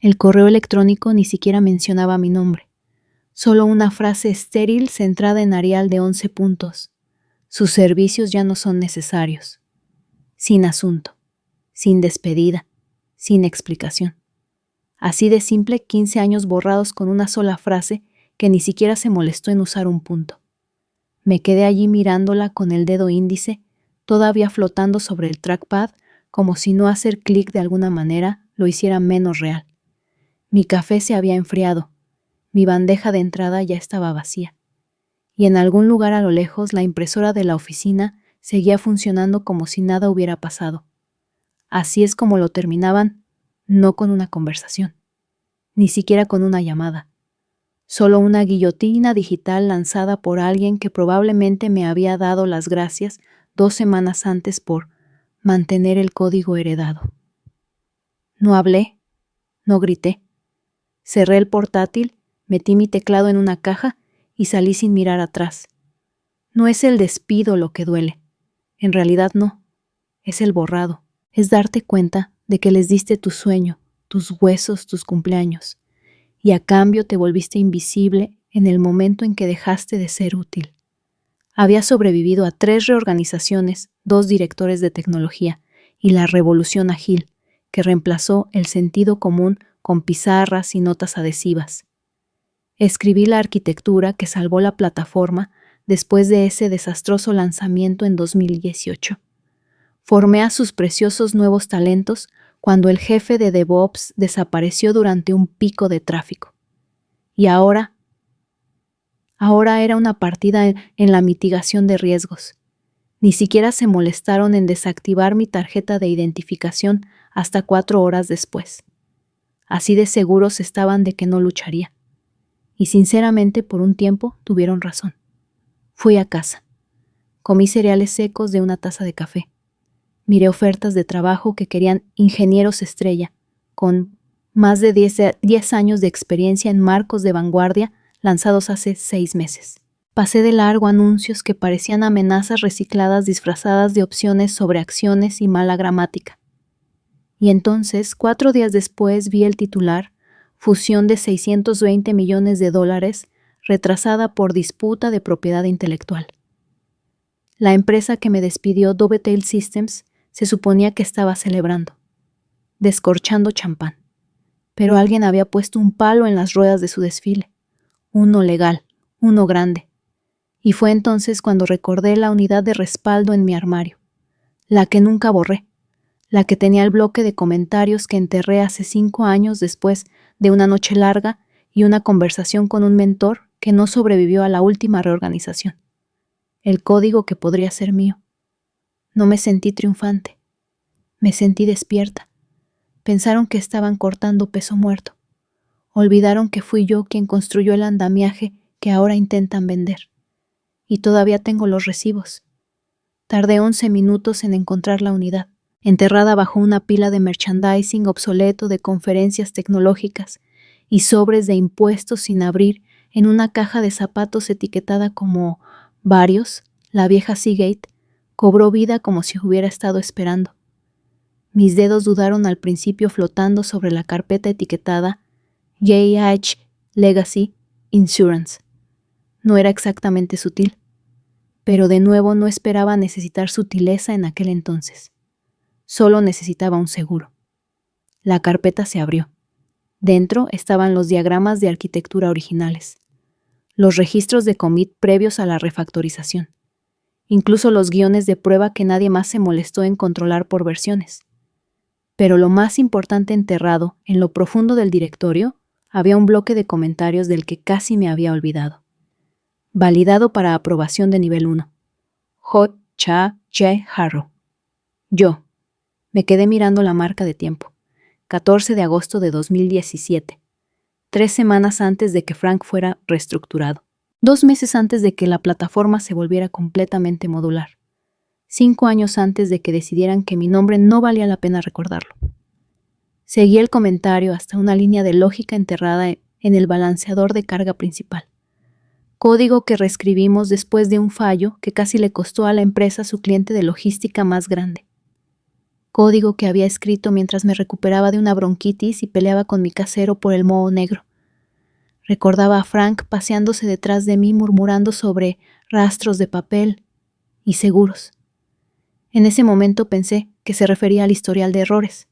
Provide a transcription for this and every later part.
El correo electrónico ni siquiera mencionaba mi nombre, solo una frase estéril centrada en Arial de 11 puntos. Sus servicios ya no son necesarios. Sin asunto, sin despedida, sin explicación. Así de simple, 15 años borrados con una sola frase que ni siquiera se molestó en usar un punto. Me quedé allí mirándola con el dedo índice, todavía flotando sobre el trackpad, como si no hacer clic de alguna manera lo hiciera menos real. Mi café se había enfriado, mi bandeja de entrada ya estaba vacía, y en algún lugar a lo lejos la impresora de la oficina seguía funcionando como si nada hubiera pasado. Así es como lo terminaban, no con una conversación, ni siquiera con una llamada. Solo una guillotina digital lanzada por alguien que probablemente me había dado las gracias 2 semanas antes por mantener el código heredado. No hablé, no grité. Cerré el portátil, metí mi teclado en una caja y salí sin mirar atrás. No es el despido lo que duele. En realidad no. Es el borrado. Es darte cuenta de que les diste tu sueño, tus huesos, tus cumpleaños. Y a cambio te volviste invisible en el momento en que dejaste de ser útil. Había sobrevivido a 3 reorganizaciones, 2 directores de tecnología y la revolución ágil, que reemplazó el sentido común con pizarras y notas adhesivas. Escribí la arquitectura que salvó la plataforma después de ese desastroso lanzamiento en 2018. Formé a sus preciosos nuevos talentos cuando el jefe de DevOps desapareció durante un pico de tráfico. Y ahora era una partida en la mitigación de riesgos. Ni siquiera se molestaron en desactivar mi tarjeta de identificación hasta 4 horas después. Así de seguros estaban de que no lucharía. Y sinceramente, por un tiempo, tuvieron razón. Fui a casa. Comí cereales secos de una taza de café. Miré ofertas de trabajo que querían ingenieros estrella, con más de 10 años de experiencia en marcos de vanguardia lanzados hace 6 meses. Pasé de largo anuncios que parecían amenazas recicladas disfrazadas de opciones sobre acciones y mala gramática. Y entonces, 4 días después, vi el titular, fusión de $620 millones, retrasada por disputa de propiedad intelectual. La empresa que me despidió, Dovetail Systems, se suponía que estaba celebrando, descorchando champán. Pero alguien había puesto un palo en las ruedas de su desfile. Uno legal, uno grande. Y fue entonces cuando recordé la unidad de respaldo en mi armario, la que nunca borré, la que tenía el bloque de comentarios que enterré hace 5 años después de una noche larga y una conversación con un mentor que no sobrevivió a la última reorganización. El código que podría ser mío. No me sentí triunfante. Me sentí despierta. Pensaron que estaban cortando peso muerto. Olvidaron que fui yo quien construyó el andamiaje que ahora intentan vender. Y todavía tengo los recibos. Tardé 11 minutos en encontrar la unidad, enterrada bajo una pila de merchandising obsoleto de conferencias tecnológicas y sobres de impuestos sin abrir en una caja de zapatos etiquetada como varios. La vieja Seagate cobró vida como si hubiera estado esperando. Mis dedos dudaron al principio flotando sobre la carpeta etiquetada JH Legacy Insurance. No era exactamente sutil, pero de nuevo no esperaba necesitar sutileza en aquel entonces. Solo necesitaba un seguro. La carpeta se abrió. Dentro estaban los diagramas de arquitectura originales, los registros de commit previos a la refactorización, incluso los guiones de prueba que nadie más se molestó en controlar por versiones. Pero lo más importante enterrado, en lo profundo del directorio, había un bloque de comentarios del que casi me había olvidado. Validado para aprobación de nivel 1. J. Harrow. Yo. Me quedé mirando la marca de tiempo. 14 de agosto de 2017. 3 semanas antes de que Frank fuera reestructurado. 2 meses antes de que la plataforma se volviera completamente modular. 5 años antes de que decidieran que mi nombre no valía la pena recordarlo. Seguí el comentario hasta una línea de lógica enterrada en el balanceador de carga principal. Código que reescribimos después de un fallo que casi le costó a la empresa su cliente de logística más grande. código que había escrito mientras me recuperaba de una bronquitis y peleaba con mi casero por el moho negro. Recordaba a Frank paseándose detrás de mí murmurando sobre rastros de papel y seguros. En ese momento pensé que se refería al historial de errores.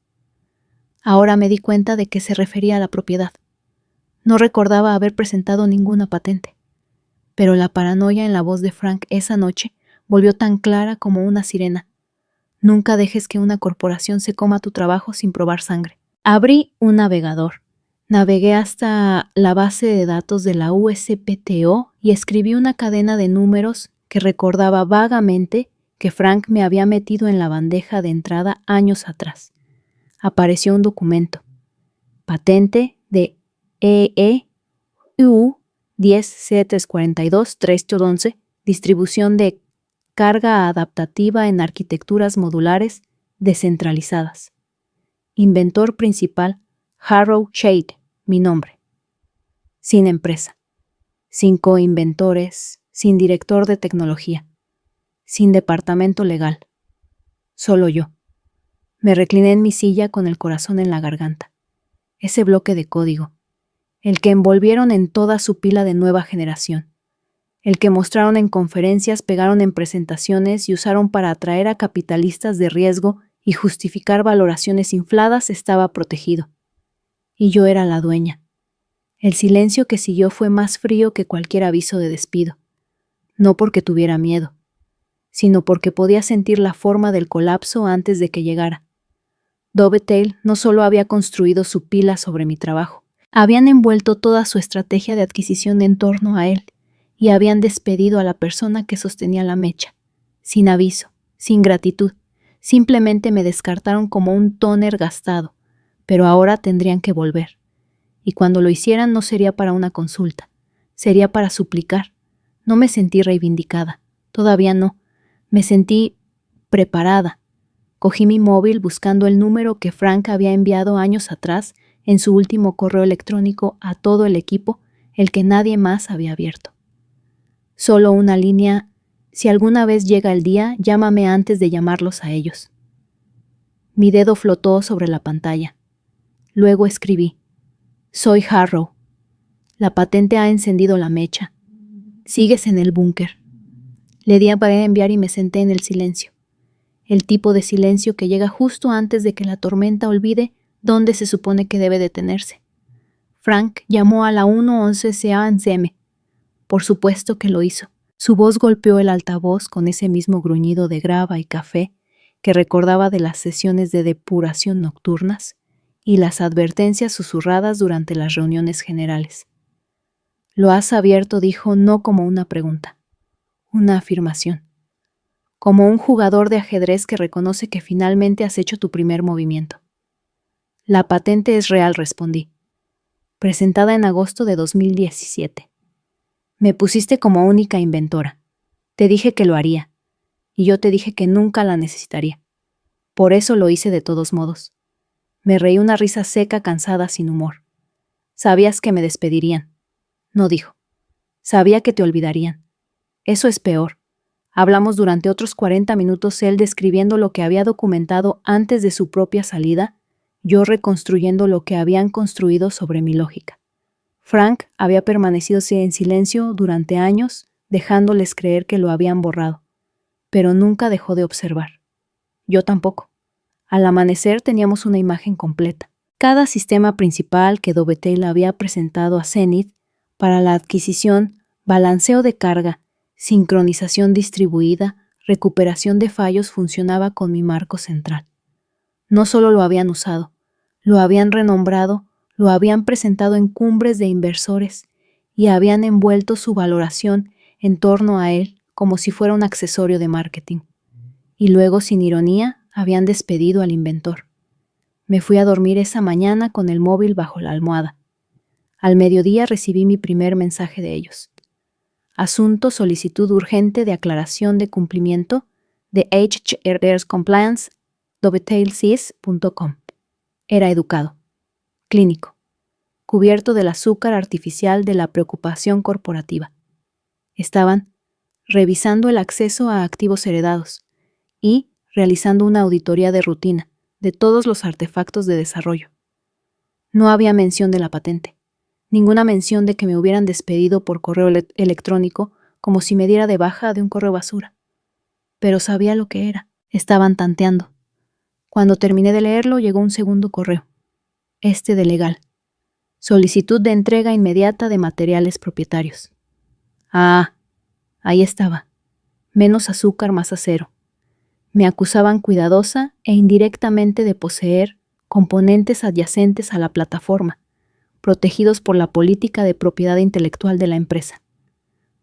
Ahora me di cuenta de que se refería a la propiedad. No recordaba haber presentado ninguna patente, pero la paranoia en la voz de Frank esa noche volvió tan clara como una sirena. Nunca dejes que una corporación se coma tu trabajo sin probar sangre. Abrí un navegador. Navegué hasta la base de datos de la USPTO y escribí una cadena de números que recordaba vagamente que Frank me había metido en la bandeja de entrada años atrás. Apareció un documento. Patente de EEU 10C342-311, distribución de carga adaptativa en arquitecturas modulares descentralizadas. Inventor principal, Harrow Shade, mi nombre. Sin empresa, sin coinventores, sin director de tecnología, sin departamento legal. Solo yo. Me recliné en mi silla con el corazón en la garganta. Ese bloque de código, el que envolvieron en toda su pila de nueva generación, el que mostraron en conferencias, pegaron en presentaciones y usaron para atraer a capitalistas de riesgo y justificar valoraciones infladas, estaba protegido. Y yo era la dueña. El silencio que siguió fue más frío que cualquier aviso de despido. No porque tuviera miedo, sino porque podía sentir la forma del colapso antes de que llegara. Dovetail no solo había construido su pila sobre mi trabajo, habían envuelto toda su estrategia de adquisición en torno a él y habían despedido a la persona que sostenía la mecha. Sin aviso, sin gratitud, simplemente me descartaron como un tóner gastado, pero ahora tendrían que volver. Y cuando lo hicieran no sería para una consulta, sería para suplicar. No me sentí reivindicada, todavía no. Me sentí preparada. Cogí mi móvil buscando el número que Frank había enviado años atrás en su último correo electrónico a todo el equipo, el que nadie más había abierto. Solo una línea: si alguna vez llega el día, llámame antes de llamarlos a ellos. Mi dedo flotó sobre la pantalla. Luego escribí: soy Harrow. La patente ha encendido la mecha. Sigues en el búnker. Le di para enviar y me senté en el silencio. El tipo de silencio que llega justo antes de que la tormenta olvide dónde se supone que debe detenerse. Frank llamó a la 111 CANCM. Por supuesto que lo hizo. Su voz golpeó el altavoz con ese mismo gruñido de grava y café que recordaba de las sesiones de depuración nocturnas y las advertencias susurradas durante las reuniones generales. Lo has abierto, dijo, no como una pregunta, una afirmación. Como un jugador de ajedrez que reconoce que finalmente has hecho tu primer movimiento. La patente es real, respondí. Presentada en agosto de 2017. Me pusiste como única inventora. Te dije que lo haría. Y yo te dije que nunca la necesitaría. Por eso lo hice de todos modos. Me reí una risa seca, cansada, sin humor. Sabías que me despedirían. No, dijo. Sabía que te olvidarían. Eso es peor. Hablamos durante otros 40 minutos, él describiendo lo que había documentado antes de su propia salida, yo reconstruyendo lo que habían construido sobre mi lógica. Frank había permanecido en silencio durante años, dejándoles creer que lo habían borrado, pero nunca dejó de observar. Yo tampoco. Al amanecer teníamos una imagen completa. Cada sistema principal que Dovetail había presentado a Zenith para la adquisición, balanceo de carga, sincronización distribuida, recuperación de fallos funcionaba con mi marco central. No solo lo habían usado, lo habían renombrado, lo habían presentado en cumbres de inversores y habían envuelto su valoración en torno a él como si fuera un accesorio de marketing. Y luego, sin ironía, habían despedido al inventor. Me fui a dormir esa mañana con el móvil bajo la almohada. Al mediodía recibí mi primer mensaje de ellos. Asunto: solicitud urgente de aclaración de cumplimiento de HRS Compliance, dovetailsys.com. Era educado, clínico, cubierto del azúcar artificial de la preocupación corporativa. Estaban revisando el acceso a activos heredados y realizando una auditoría de rutina de todos los artefactos de desarrollo. No había mención de la patente, ninguna mención de que me hubieran despedido por correo electrónico como si me diera de baja de un correo basura. Pero sabía lo que era. Estaban tanteando. Cuando terminé de leerlo, llegó un segundo correo. Este de legal. Solicitud de entrega inmediata de materiales propietarios. Ah, ahí estaba. Menos azúcar, más acero. Me acusaban cuidadosa e indirectamente de poseer componentes adyacentes a la plataforma, protegidos por la política de propiedad intelectual de la empresa.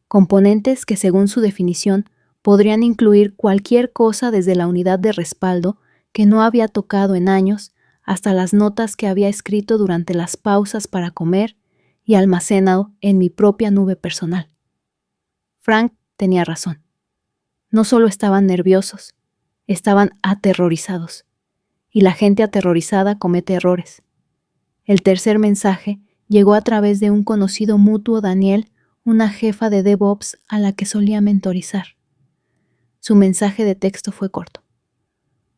Componentes que, según su definición, podrían incluir cualquier cosa desde la unidad de respaldo que no había tocado en años hasta las notas que había escrito durante las pausas para comer y almacenado en mi propia nube personal. Frank tenía razón. No solo estaban nerviosos, estaban aterrorizados. Y la gente aterrorizada comete errores. El tercer mensaje llegó a través de un conocido mutuo Daniel, una jefa de DevOps a la que solía mentorizar. Su mensaje de texto fue corto.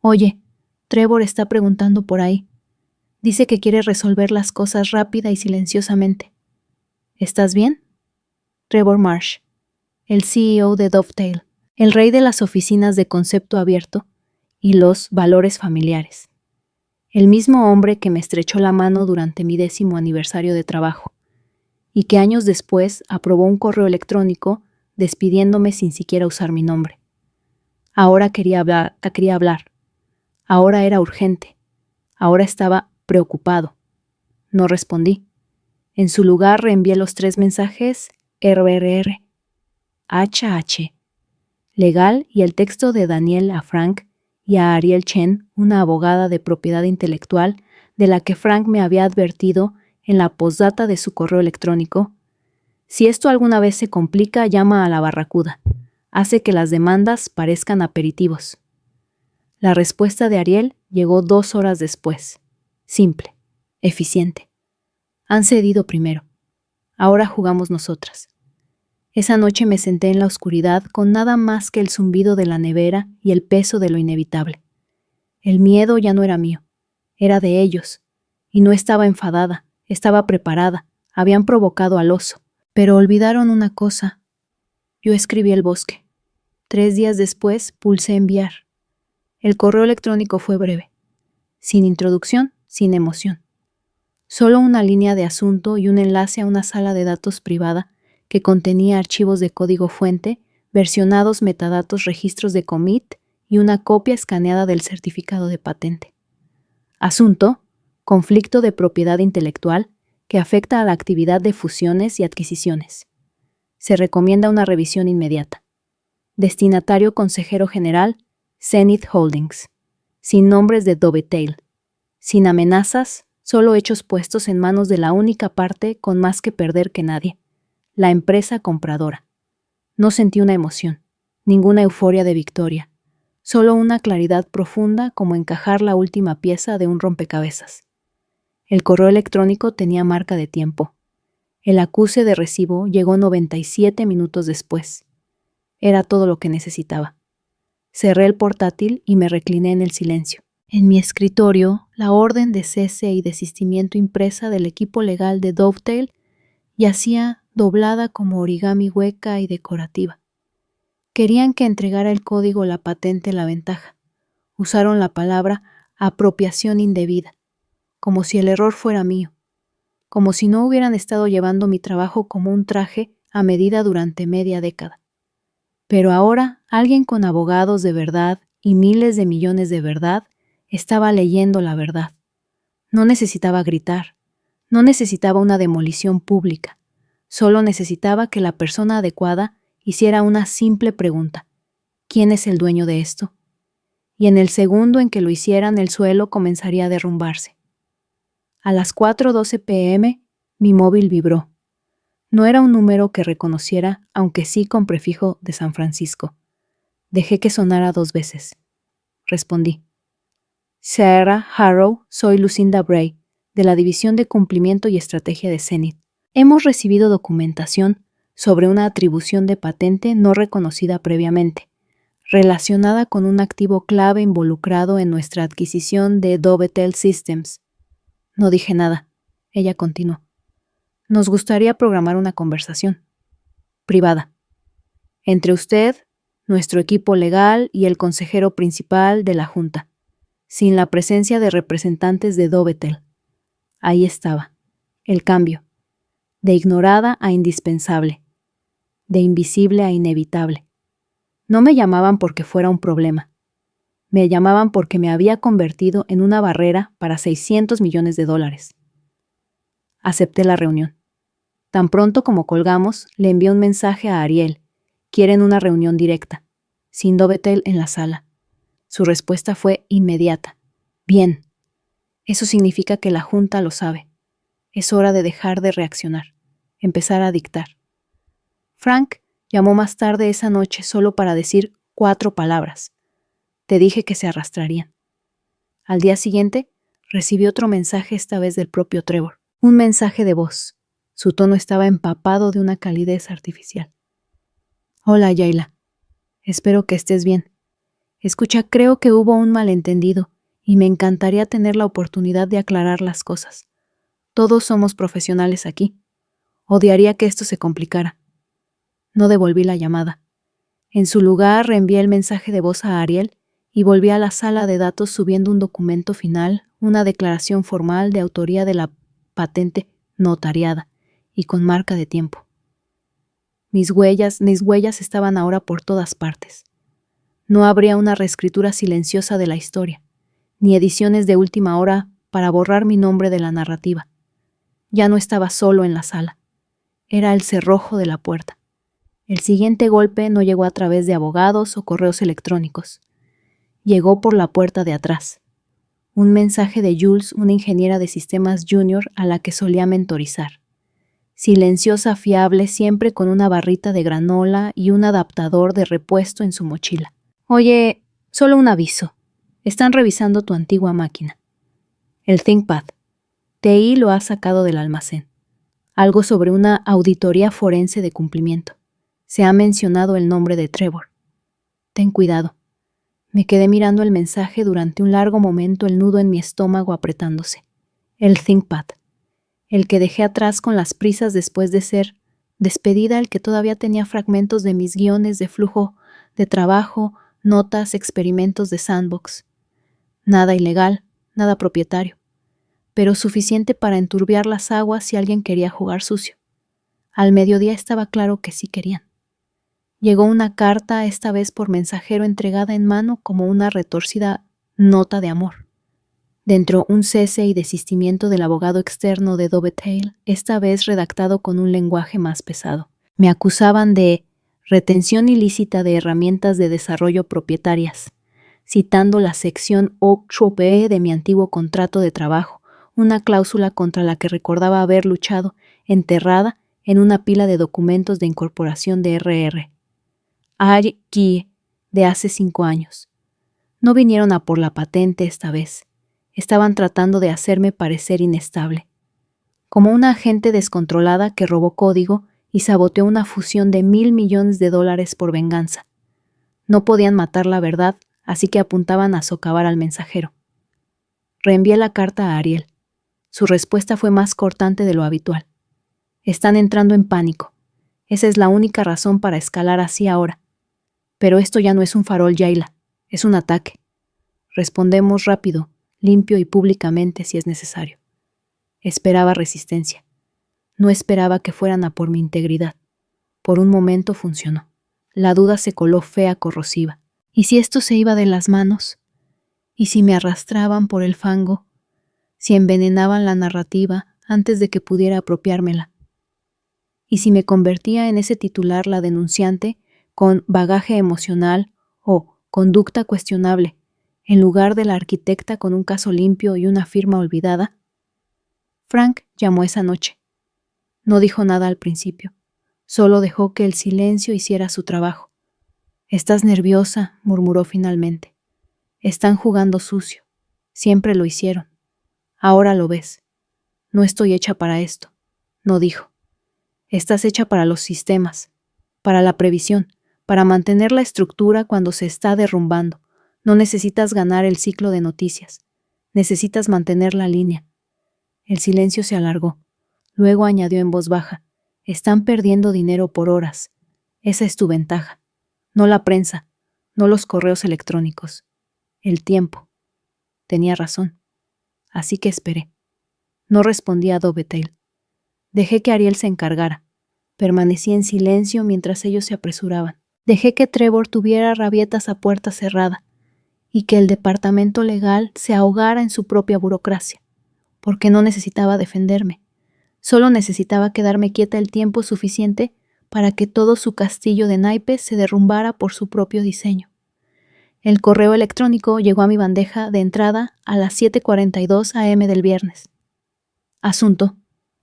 Oye, Trevor está preguntando por ahí. Dice que quiere resolver las cosas rápida y silenciosamente. ¿Estás bien? Trevor Marsh, el CEO de Dovetail, el rey de las oficinas de concepto abierto y los valores familiares. El mismo hombre que me estrechó la mano durante mi 10º aniversario de trabajo y que años después aprobó un correo electrónico despidiéndome sin siquiera usar mi nombre. Ahora quería hablar. Ahora era urgente. Ahora estaba preocupado. No respondí. En su lugar reenvié los 3 mensajes RRR, HH, legal y el texto de Daniel a Frank y a Ariel Chen, una abogada de propiedad intelectual de la que Frank me había advertido en la postdata de su correo electrónico. Si esto alguna vez se complica, llama a la barracuda. Hace que las demandas parezcan aperitivos. La respuesta de Ariel llegó 2 horas después. Simple, eficiente. Han cedido primero. Ahora jugamos nosotras. Esa noche me senté en la oscuridad con nada más que el zumbido de la nevera y el peso de lo inevitable. El miedo ya no era mío, era de ellos. Y no estaba enfadada, estaba preparada, habían provocado al oso. Pero olvidaron una cosa. Yo escribí El bosque. 3 días después pulsé enviar. El correo electrónico fue breve. Sin introducción, sin emoción. Solo una línea de asunto y un enlace a una sala de datos privada que contenía archivos de código fuente, versionados metadatos registros de commit y una copia escaneada del certificado de patente. Asunto: conflicto de propiedad intelectual que afecta a la actividad de fusiones y adquisiciones. Se recomienda una revisión inmediata. Destinatario consejero general, Zenith Holdings. Sin nombres de Dovetail. Sin amenazas, solo hechos puestos en manos de la única parte con más que perder que nadie. La empresa compradora. No sentí una emoción, ninguna euforia de victoria, solo una claridad profunda como encajar la última pieza de un rompecabezas. El correo electrónico tenía marca de tiempo. El acuse de recibo llegó 97 minutos después. Era todo lo que necesitaba. Cerré el portátil y me recliné en el silencio. En mi escritorio, la orden de cese y desistimiento impresa del equipo legal de Dovetail yacía doblada como origami hueca y decorativa. Querían que entregara el código la patente la ventaja. Usaron la palabra apropiación indebida, como si el error fuera mío, como si no hubieran estado llevando mi trabajo como un traje a medida durante media década. Pero ahora alguien con abogados de verdad y miles de millones de verdad estaba leyendo la verdad. No necesitaba gritar, no necesitaba una demolición pública. Solo necesitaba que la persona adecuada hiciera una simple pregunta. ¿Quién es el dueño de esto? Y en el segundo en que lo hicieran, el suelo comenzaría a derrumbarse. A las 4:12 p.m., mi móvil vibró. No era un número que reconociera, aunque sí con prefijo de San Francisco. Dejé que sonara 2 veces. Respondí. Sarah Harrow, soy Lucinda Bray, de la División de Cumplimiento y Estrategia de Zenith. Hemos recibido documentación sobre una atribución de patente no reconocida previamente, relacionada con un activo clave involucrado en nuestra adquisición de Dovetel Systems. No dije nada. Ella continuó. Nos gustaría programar una conversación privada entre usted, nuestro equipo legal y el consejero principal de la Junta, sin la presencia de representantes de Dovetel. Ahí estaba, el cambio, de ignorada a indispensable, de invisible a inevitable. No me llamaban porque fuera un problema. Me llamaban porque me había convertido en una barrera para $600 millones. Acepté la reunión. Tan pronto como colgamos, le envié un mensaje a Ariel. Quieren una reunión directa, sin Dovetel en la sala. Su respuesta fue inmediata. Bien. Eso significa que la Junta lo sabe. Es hora de dejar de reaccionar, empezar a dictar. Frank llamó más tarde esa noche solo para decir 4 palabras. Te dije que se arrastrarían. Al día siguiente, recibí otro mensaje, esta vez del propio Trevor. Un mensaje de voz. Su tono estaba empapado de una calidez artificial. Hola, Yayla. Espero que estés bien. Escucha, creo que hubo un malentendido y me encantaría tener la oportunidad de aclarar las cosas. Todos somos profesionales aquí. Odiaría que esto se complicara. No devolví la llamada. En su lugar, reenvié el mensaje de voz a Ariel y volví a la sala de datos subiendo un documento final, una declaración formal de autoría de la patente notariada y con marca de tiempo. Mis huellas estaban ahora por todas partes. No habría una reescritura silenciosa de la historia, ni ediciones de última hora para borrar mi nombre de la narrativa. Ya no estaba solo en la sala. Era el cerrojo de la puerta. El siguiente golpe no llegó a través de abogados o correos electrónicos. Llegó por la puerta de atrás. Un mensaje de Jules, una ingeniera de sistemas junior a la que solía mentorizar. Silenciosa, fiable, siempre con una barrita de granola y un adaptador de repuesto en su mochila. Oye, solo un aviso. Están revisando tu antigua máquina. El ThinkPad. TI lo ha sacado del almacén. Algo sobre una auditoría forense de cumplimiento. Se ha mencionado el nombre de Trevor. Ten cuidado. Me quedé mirando el mensaje durante un largo momento, el nudo en mi estómago apretándose. El ThinkPad. El que dejé atrás con las prisas después de ser despedida, el que todavía tenía fragmentos de mis guiones de flujo de trabajo, notas, experimentos de sandbox. Nada ilegal, nada propietario, pero suficiente para enturbiar las aguas si alguien quería jugar sucio. Al mediodía estaba claro que sí querían. Llegó una carta, esta vez por mensajero, entregada en mano como una retorcida nota de amor. Dentro, un cese y desistimiento del abogado externo de Dovetel, esta vez redactado con un lenguaje más pesado. Me acusaban de retención ilícita de herramientas de desarrollo propietarias, citando la sección 8b de mi antiguo contrato de trabajo, una cláusula contra la que recordaba haber luchado, enterrada en una pila de documentos de incorporación de RR. Aquí, de hace 5 años. No vinieron a por la patente esta vez. Estaban tratando de hacerme parecer inestable. Como una agente descontrolada que robó código y saboteó una fusión de $1,000 millones por venganza. No podían matar la verdad, así que apuntaban a socavar al mensajero. Reenvié la carta a Ariel. Su respuesta fue más cortante de lo habitual. Están entrando en pánico. Esa es la única razón para escalar así ahora. Pero esto ya no es un farol, Yayla. Es un ataque. Respondemos rápido, limpio y públicamente si es necesario. Esperaba resistencia. No esperaba que fueran a por mi integridad. Por un momento funcionó. La duda se coló fea, corrosiva. ¿Y si esto se iba de las manos? ¿Y si me arrastraban por el fango? ¿Si envenenaban la narrativa antes de que pudiera apropiármela? ¿Y si me convertía en ese titular, la denunciante, con bagaje emocional o conducta cuestionable, en lugar de la arquitecta con un caso limpio y una firma olvidada? Frank llamó esa noche. No dijo nada al principio, solo dejó que el silencio hiciera su trabajo. «Estás nerviosa», murmuró finalmente. «Están jugando sucio. Siempre lo hicieron. Ahora lo ves. No estoy hecha para esto», no dijo. «Estás hecha para los sistemas, para la previsión, Para mantener la estructura cuando se está derrumbando, no necesitas ganar el ciclo de noticias. Necesitas mantener la línea. El silencio se alargó. Luego añadió en voz baja: están perdiendo dinero por horas. Esa es tu ventaja. No la prensa, no los correos electrónicos. El tiempo. Tenía razón. Así que esperé. No respondí a Dovetail. Dejé que Ariel se encargara. Permanecí en silencio mientras ellos se apresuraban. Dejé que Trevor tuviera rabietas a puerta cerrada y que el departamento legal se ahogara en su propia burocracia, porque no necesitaba defenderme. Solo necesitaba quedarme quieta el tiempo suficiente para que todo su castillo de naipes se derrumbara por su propio diseño. El correo electrónico llegó a mi bandeja de entrada a las 7:42 a.m. del viernes. Asunto: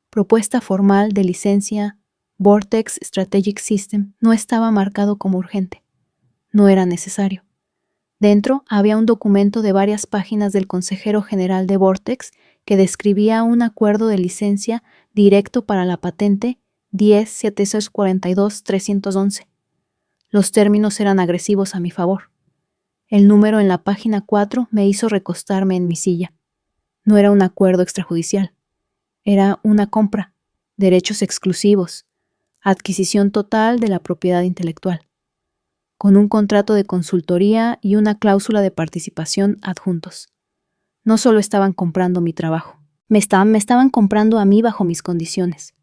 propuesta formal de licencia Vortex Strategic System. No estaba marcado como urgente. No era necesario. Dentro había un documento de varias páginas del consejero general de Vortex que describía un acuerdo de licencia directo para la patente 10.742.311. Los términos eran agresivos a mi favor. El número en la página 4 me hizo recostarme en mi silla. No era un acuerdo extrajudicial. Era una compra, derechos exclusivos, adquisición total de la propiedad intelectual, con un contrato de consultoría y una cláusula de participación adjuntos. No solo estaban comprando mi trabajo, me estaban comprando a mí bajo mis condiciones.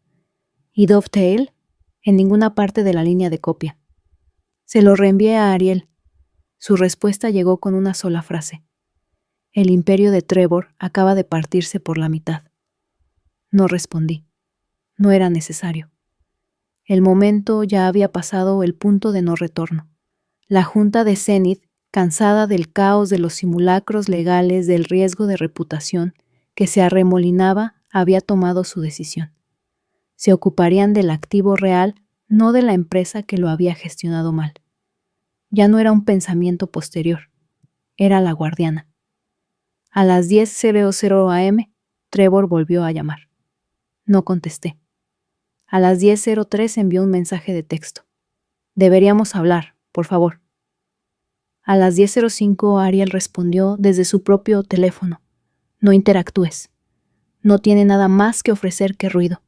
¿Y Dovetail? En ninguna parte de la línea de copia. Se lo reenvié a Ariel. Su respuesta llegó con una sola frase: el imperio de Trevor acaba de partirse por la mitad. No respondí. No era necesario. El momento ya había pasado el punto de no retorno. La junta de Zenith, cansada del caos de los simulacros legales del riesgo de reputación que se arremolinaba, había tomado su decisión. Se ocuparían del activo real, no de la empresa que lo había gestionado mal. Ya no era un pensamiento posterior, era la guardiana. A las 10:00 a.m., Trevor volvió a llamar. No contesté. A las 10:03 envió un mensaje de texto: deberíamos hablar, por favor. A las 10:05 Ariel respondió desde su propio teléfono: no interactúes. No tiene nada más que ofrecer que ruido.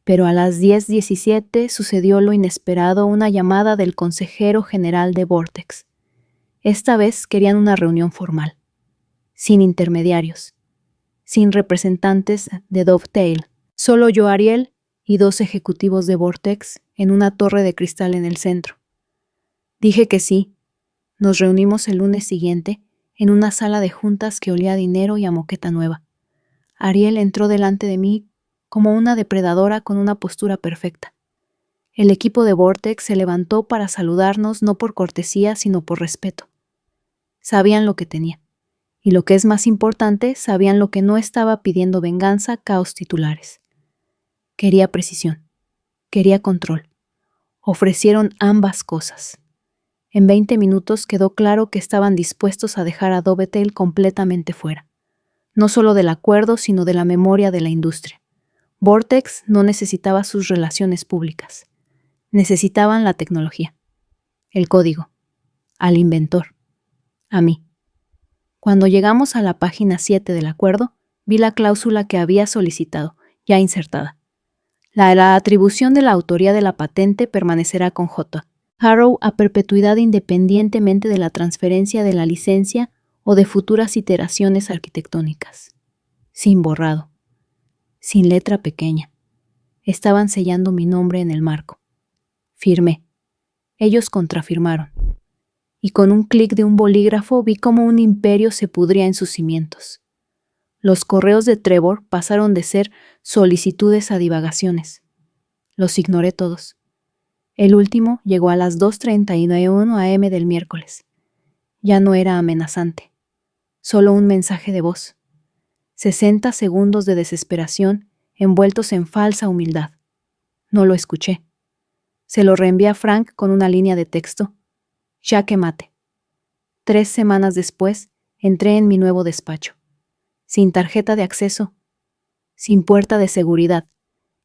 Pero a las 10:17 sucedió lo inesperado: una llamada del consejero general de Vortex. Esta vez querían una reunión formal, sin intermediarios, sin representantes de Dovetail, solo yo, Ariel, y 2 ejecutivos de Vortex en una torre de cristal en el centro. Dije que sí. Nos reunimos el lunes siguiente en una sala de juntas que olía a dinero y a moqueta nueva. Ariel entró delante de mí como una depredadora con una postura perfecta. El equipo de Vortex se levantó para saludarnos, no por cortesía, sino por respeto. Sabían lo que tenía. Y lo que es más importante, sabían lo que no estaba pidiendo: venganza, caos, titulares. Quería precisión. Quería control. Ofrecieron ambas cosas. En 20 minutos quedó claro que estaban dispuestos a dejar a Dovetail completamente fuera. No solo del acuerdo, sino de la memoria de la industria. Vortex no necesitaba sus relaciones públicas. Necesitaban la tecnología, el código, al inventor, a mí. Cuando llegamos a la página 7 del acuerdo, vi la cláusula que había solicitado, ya insertada. La atribución de la autoría de la patente permanecerá con J. Harrow a perpetuidad, independientemente de la transferencia de la licencia o de futuras iteraciones arquitectónicas. Sin borrado, sin letra pequeña. Estaban sellando mi nombre en el marco. Firmé. Ellos contrafirmaron. Y con un clic de un bolígrafo vi cómo un imperio se pudría en sus cimientos. Los correos de Trevor pasaron de ser solicitudes a divagaciones. Los ignoré todos. El último llegó a las 2:31 a.m. del miércoles. Ya no era amenazante. Solo un mensaje de voz. 60 segundos de desesperación envueltos en falsa humildad. No lo escuché. Se lo reenvié a Frank con una línea de texto: jaque mate. 3 semanas después, entré en mi nuevo despacho. Sin tarjeta de acceso, sin puerta de seguridad,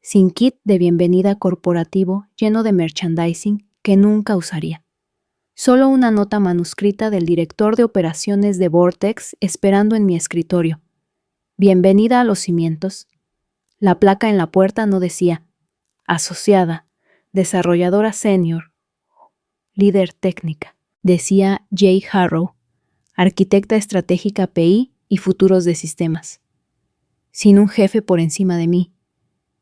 sin kit de bienvenida corporativo lleno de merchandising que nunca usaría. Solo una nota manuscrita del director de operaciones de Vortex esperando en mi escritorio. Bienvenida a los cimientos. La placa en la puerta no decía asociada, desarrolladora senior, líder técnica. Decía Jay Harrow, arquitecta estratégica PI y futuros de sistemas. Sin un jefe por encima de mí,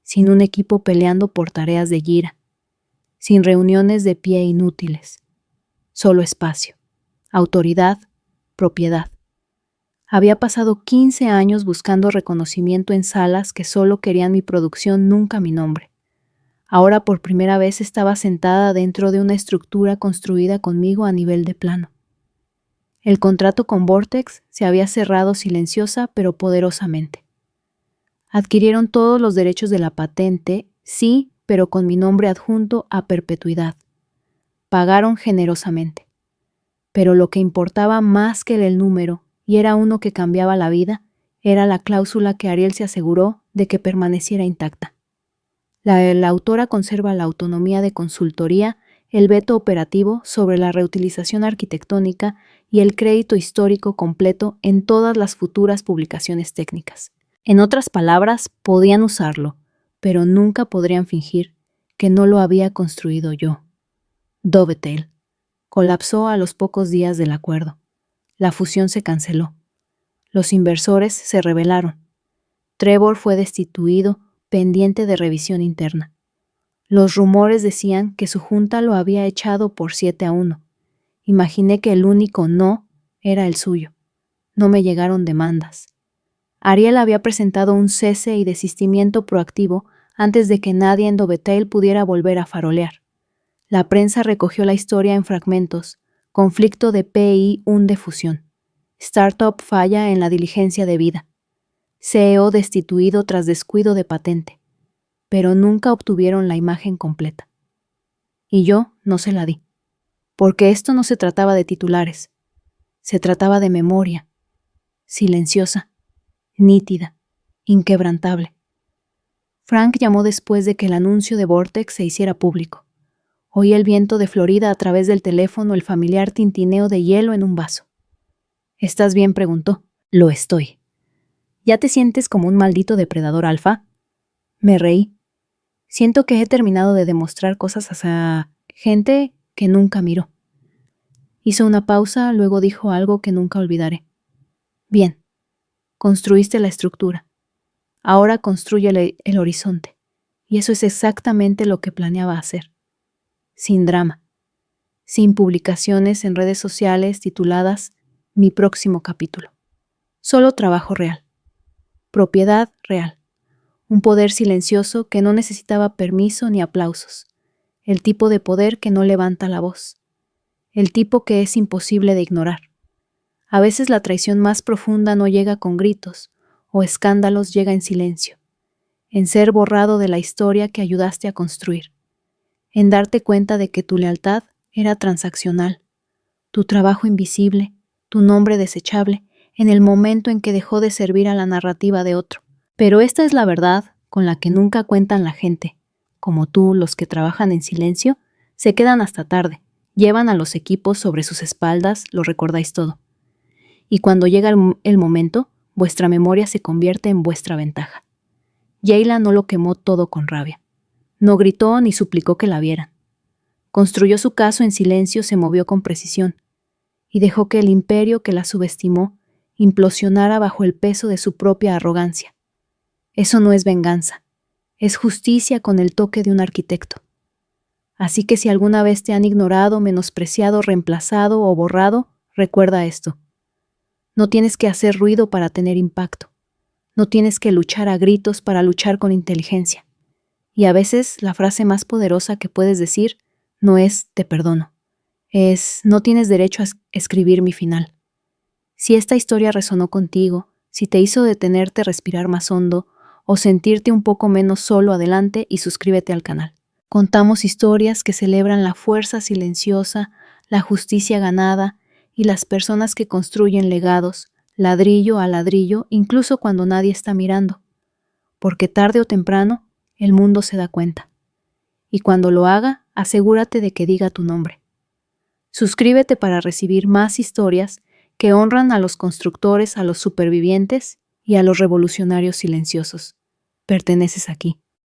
sin un equipo peleando por tareas de gira, sin reuniones de pie inútiles. Solo espacio, autoridad, propiedad. Había pasado 15 años buscando reconocimiento en salas que solo querían mi producción, nunca mi nombre. Ahora por primera vez estaba sentada dentro de una estructura construida conmigo a nivel de plano. El contrato con Vortex se había cerrado silenciosa pero poderosamente. Adquirieron todos los derechos de la patente, sí, pero con mi nombre adjunto a perpetuidad. Pagaron generosamente. Pero lo que importaba más que el número, y era uno que cambiaba la vida, era la cláusula que Ariel se aseguró de que permaneciera intacta. La autora conserva la autonomía de consultoría, el veto operativo sobre la reutilización arquitectónica y el crédito histórico completo en todas las futuras publicaciones técnicas. En otras palabras, podían usarlo, pero nunca podrían fingir que no lo había construido yo. Dovetail colapsó a los pocos días del acuerdo. La fusión se canceló. Los inversores se rebelaron. Trevor fue destituido, pendiente de revisión interna. Los rumores decían que su junta lo había echado por 7-1. Imaginé que el único no era el suyo. No me llegaron demandas. Ariel había presentado un cese y desistimiento proactivo antes de que nadie en Dovetail pudiera volver a farolear. La prensa recogió la historia en fragmentos. Conflicto de PI hunde fusión. Startup falla en la diligencia debida. CEO destituido tras descuido de patente. Pero nunca obtuvieron la imagen completa. Y yo no se la di. Porque esto no se trataba de titulares. Se trataba de memoria. Silenciosa. Nítida. Inquebrantable. Frank llamó después de que el anuncio de Vortex se hiciera público. Oí el viento de Florida a través del teléfono, el familiar tintineo de hielo en un vaso. ¿Estás bien?, preguntó. Lo estoy. ¿Ya te sientes como un maldito depredador alfa? Me reí. Siento que he terminado de demostrar cosas hacia gente que nunca miró. Hizo una pausa, luego dijo algo que nunca olvidaré. Bien, construiste la estructura. Ahora construye el horizonte. Y eso es exactamente lo que planeaba hacer. Sin drama. Sin publicaciones en redes sociales tituladas Mi próximo capítulo. Solo trabajo real. Propiedad real. Un poder silencioso que no necesitaba permiso ni aplausos. El tipo de poder que no levanta la voz. El tipo que es imposible de ignorar. A veces la traición más profunda no llega con gritos, o escándalos, llega en silencio. En ser borrado de la historia que ayudaste a construir. En darte cuenta de que tu lealtad era transaccional. Tu trabajo invisible, tu nombre desechable, en el momento en que dejó de servir a la narrativa de otro. Pero esta es la verdad con la que nunca cuentan la gente. Como tú, los que trabajan en silencio, se quedan hasta tarde, llevan a los equipos sobre sus espaldas, lo recordáis todo. Y cuando llega el momento, vuestra memoria se convierte en vuestra ventaja. Yayla no lo quemó todo con rabia. No gritó ni suplicó que la vieran. Construyó su caso en silencio, se movió con precisión, y dejó que el imperio que la subestimó implosionara bajo el peso de su propia arrogancia. Eso no es venganza, es justicia con el toque de un arquitecto. Así que si alguna vez te han ignorado, menospreciado, reemplazado o borrado, recuerda esto. No tienes que hacer ruido para tener impacto. No tienes que luchar a gritos para luchar con inteligencia. Y a veces la frase más poderosa que puedes decir no es te perdono. Es no tienes derecho a escribir mi final. Si esta historia resonó contigo, si te hizo detenerte, respirar más hondo o sentirte un poco menos solo, adelante y suscríbete al canal. Contamos historias que celebran la fuerza silenciosa, la justicia ganada y las personas que construyen legados, ladrillo a ladrillo, incluso cuando nadie está mirando. Porque tarde o temprano, el mundo se da cuenta. Y cuando lo haga, asegúrate de que diga tu nombre. Suscríbete para recibir más historias que honran a los constructores, a los supervivientes y a los revolucionarios silenciosos. Perteneces aquí.